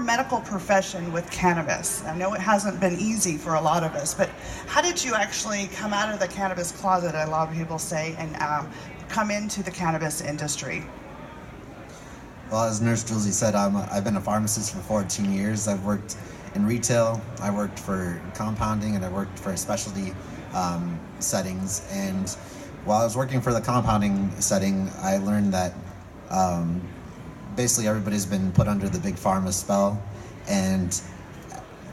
medical profession with cannabis. I know it hasn't been easy for a lot of us, but how did you actually come out of the cannabis closet, a lot of people say, and come into the cannabis industry? Well, as Nurse Juhlizie said, I've been a pharmacist for 14 years. I've worked in retail, I worked for compounding, and I worked for specialty settings. And while I was working for the compounding setting, I learned that basically everybody's been put under the big pharma spell, and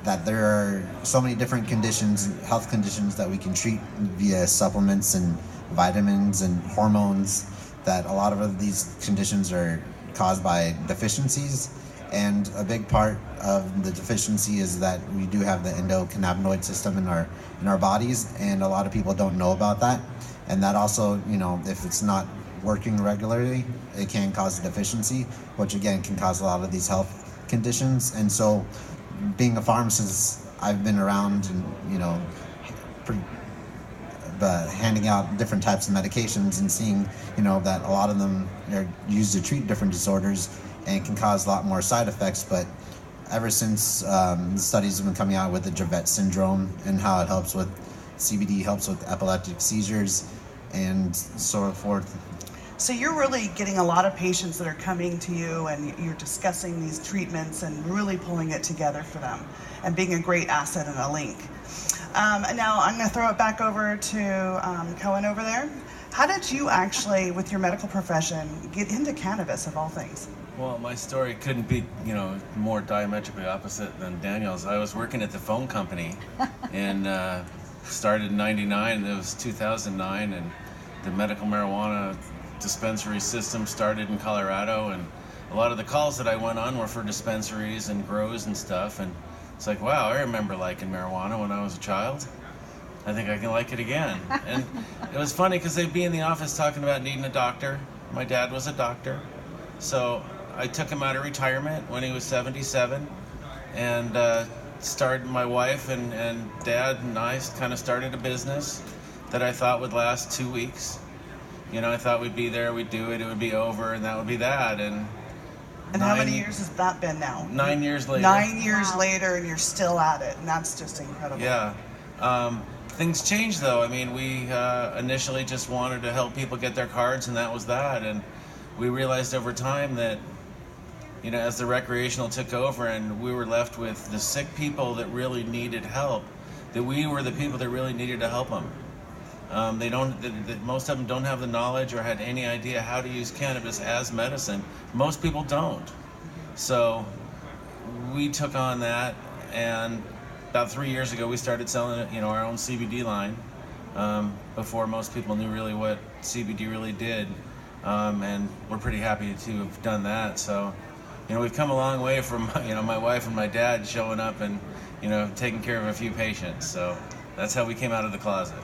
that there are so many different conditions, health conditions that we can treat via supplements and vitamins and hormones, that a lot of these conditions are caused by deficiencies. And a big part of the deficiency is that we do have the endocannabinoid system in our bodies, and a lot of people don't know about that. And that also, if it's not working regularly, it can cause a deficiency, which again can cause a lot of these health conditions. And so, being a pharmacist, I've been around and handing out different types of medications and seeing that a lot of them are used to treat different disorders and can cause a lot more side effects. But ever since the studies have been coming out with the Dravet syndrome and how it helps with CBD, helps with epileptic seizures and so forth. So you're really getting a lot of patients that are coming to you, and you're discussing these treatments and really pulling it together for them and being a great asset and a link. Now I'm going to throw it back over to Cohen over there. How did you actually, with your medical profession, get into cannabis of all things? Well, my story couldn't be, more diametrically opposite than Daniel's. I was working at the phone company and started in '99, and it was 2009, and the medical marijuana dispensary system started in Colorado, and a lot of the calls that I went on were for dispensaries and grows and stuff, and it's like, wow, I remember liking marijuana when I was a child. I think I can like it again. And it was funny because they'd be in the office talking about needing a doctor. My dad was a doctor, so I took him out of retirement when he was 77, and started, my wife and dad and I kind of started a business that I thought would last 2 weeks. I thought we'd be there, we'd do it would be over, and that would be that. And how many years has that been now? 9 years later. 9 years later, and you're still at it, and that's just incredible. Yeah. Things changed, though. I mean, we initially just wanted to help people get their cards, and that was that. And we realized over time that, as the recreational took over and we were left with the sick people that really needed help, that we were the people that really needed to help them. Most of them don't have the knowledge or had any idea how to use cannabis as medicine. Most people don't. So we took on that, and about 3 years ago we started selling our own CBD line, before most people knew really what CBD really did, and we're pretty happy to have done that. So we've come a long way from my wife and my dad showing up and taking care of a few patients. So that's how we came out of the closet.